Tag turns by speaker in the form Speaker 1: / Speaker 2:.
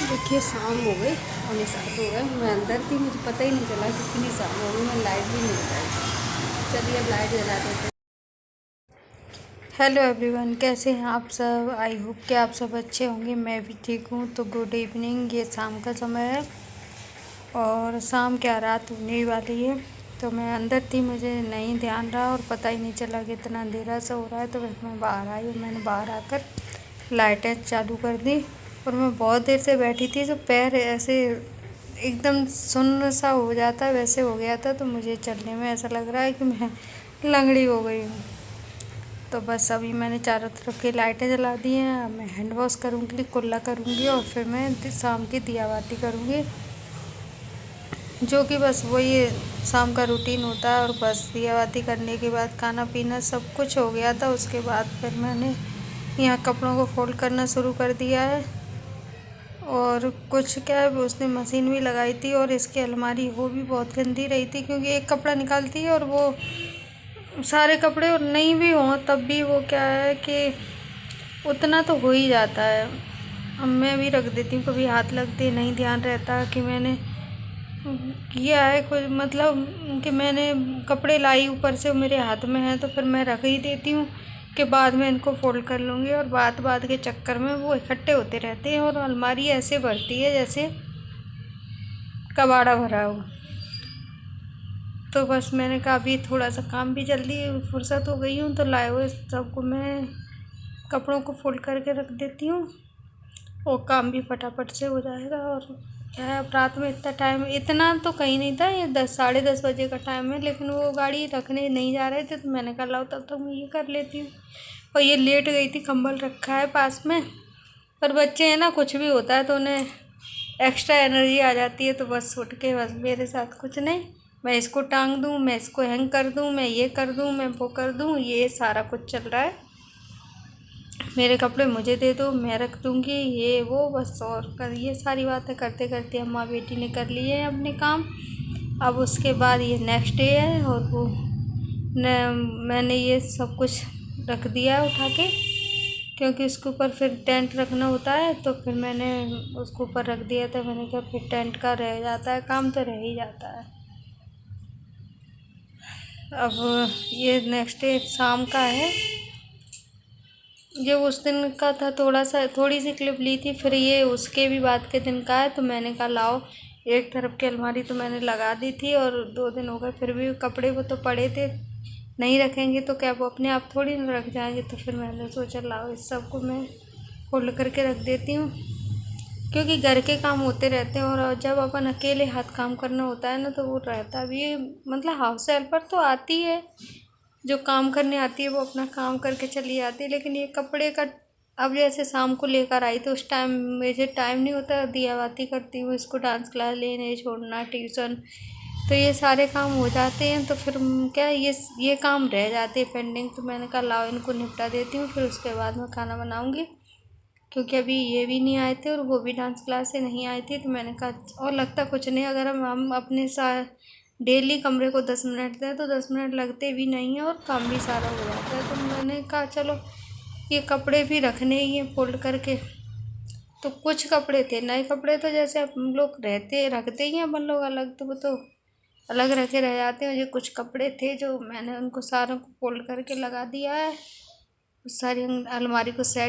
Speaker 1: देखिए शाम हो गई, पौने 7 हो गए। मैं अंदर थी, मुझे पता ही नहीं चला कितनी शाम हो गई। मैं लाइट भी नहीं जलाई। चलिए अब लाइट जला देते हैं। हेलो एवरीवन, कैसे हैं आप सब? आई होप कि आप सब अच्छे होंगे। मैं भी ठीक हूँ। तो गुड इवनिंग। ये शाम का समय है और शाम क्या रात होने ही वाली है। तो मैं अंदर थी, मुझे नहीं ध्यान रहा और पता ही नहीं चला कि इतना अंधेरा सा हो रहा है। तो बस मैं बाहर आई और मैंने बाहर आकर लाइटें चालू कर दी। और मैं बहुत देर से बैठी थी, तो पैर ऐसे एकदम सुन्न सा हो जाता है वैसे हो गया था। तो मुझे चलने में ऐसा लग रहा है कि मैं लंगड़ी हो गई हूँ। तो बस अभी मैंने चारों तरफ की लाइटें जला दी हैं। अब मैं हैंड वॉश करूँगी, कुल्ला करूँगी और फिर मैं शाम की दिया बाती करूँगी, जो कि बस वही शाम का रूटीन होता है। और बस दिया बाती करने के बाद खाना पीना सब कुछ हो गया था। उसके बाद फिर मैंने यहाँ कपड़ों को फोल्ड करना शुरू कर दिया है। और कुछ क्या है, उसने मशीन भी लगाई थी और इसकी अलमारी वो भी बहुत गंदी रही थी, क्योंकि एक कपड़ा निकालती है और वो सारे कपड़े और नहीं भी हों तब भी वो क्या है कि उतना तो हो ही जाता है। अब मैं भी रख देती हूँ, कभी हाथ लगते नहीं ध्यान रहता कि मैंने किया है कुछ, मतलब कि मैंने कपड़े लाई ऊपर से मेरे हाथ में है, तो फिर मैं रख ही देती हूँ कि बाद में इनको फोल्ड कर लूँगी। और बात के चक्कर में वो इकट्ठे होते रहते हैं और अलमारी ऐसे भरती है जैसे कबाड़ा भरा हो। तो बस मैंने कहा अभी थोड़ा सा काम भी जल्दी फुर्सत हो गई हूँ, तो लाए हुए सबको मैं कपड़ों को फोल्ड करके रख देती हूँ और काम भी फटाफट से हो जाएगा। और क्या है, अब रात में इतना टाइम, इतना तो कहीं नहीं था, ये 10 साढ़े 10 बजे का टाइम है, लेकिन वो गाड़ी रखने नहीं जा रहे थे तो मैंने कहा लाओ तब तक मैं ये कर लेती हूँ। और ये लेट गई थी, कंबल रखा है पास में। पर बच्चे हैं ना, कुछ भी होता है तो उन्हें एक्स्ट्रा एनर्जी आ जाती है, तो बस उठ के बस मेरे साथ कुछ नहीं, मैं इसको टांग दूँ, मैं इसको हैंग कर दूँ, मैं ये कर दूँ, मैं वो कर दूँ, ये सारा कुछ चल रहा है। मेरे कपड़े मुझे दे दो, मैं रख दूँगी, ये वो बस। और ये सारी बातें करते करते अम्मा बेटी ने कर लिए हैं अपने काम। अब उसके बाद ये नेक्स्ट डे है और वो मैंने ये सब कुछ रख दिया है उठा के, क्योंकि उसके ऊपर फिर टेंट रखना होता है। तो फिर मैंने उसके ऊपर रख दिया था। मैंने कहा फिर टेंट का रह जाता है काम, तो रह ही जाता है। अब ये नेक्स्ट डे शाम का है, जो उस दिन का था। थोड़ी सी क्लिप ली थी, फिर ये उसके भी बाद के दिन का है। तो मैंने कहा लाओ, एक तरफ की अलमारी तो मैंने लगा दी थी और 2 दिन हो गए, फिर भी कपड़े वो तो पड़े थे, नहीं रखेंगे तो क्या वो अपने आप थोड़ी ना रख जाएंगे। तो फिर मैंने सोचा लाओ इस सब को मैं फोल्ड करके रख देती हूँ, क्योंकि घर के काम होते रहते हैं। और जब अपन अकेले हाथ काम करना होता है ना, तो वो रहता भी है, मतलब हाउस हेल्पर तो आती है, जो काम करने आती है वो अपना काम करके चली जाती है। लेकिन ये कपड़े का, अब जैसे शाम को लेकर आई तो उस टाइम मुझे टाइम नहीं होता, दिया बाती करती हूँ, इसको डांस क्लास लेने छोड़ना, ट्यूशन, तो ये सारे काम हो जाते हैं। तो फिर क्या है, ये काम रह जाते हैं पेंडिंग। तो मैंने कहा लाओ इनको निपटा देती हूँ, फिर उसके बाद मैं खाना बनाऊँगी, क्योंकि अभी ये भी नहीं आए थे और वो भी डांस क्लास से नहीं आई थी। तो मैंने कहा, और लगता कुछ नहीं, अगर हम अपने साथ डेली कमरे को 10 मिनट दें तो 10 मिनट लगते भी नहीं है और काम भी सारा हो जाता है। तो मैंने कहा चलो ये कपड़े भी रखने ही हैं फोल्ड करके। तो कुछ कपड़े थे नए कपड़े, तो जैसे हम लोग रहते रखते ही हैं अपन लोग अलग, तो वो तो अलग रखे रह जाते हैं। जो कुछ कपड़े थे जो मैंने उनको सारों को फोल्ड करके लगा दिया है, सारी अलमारी को सेट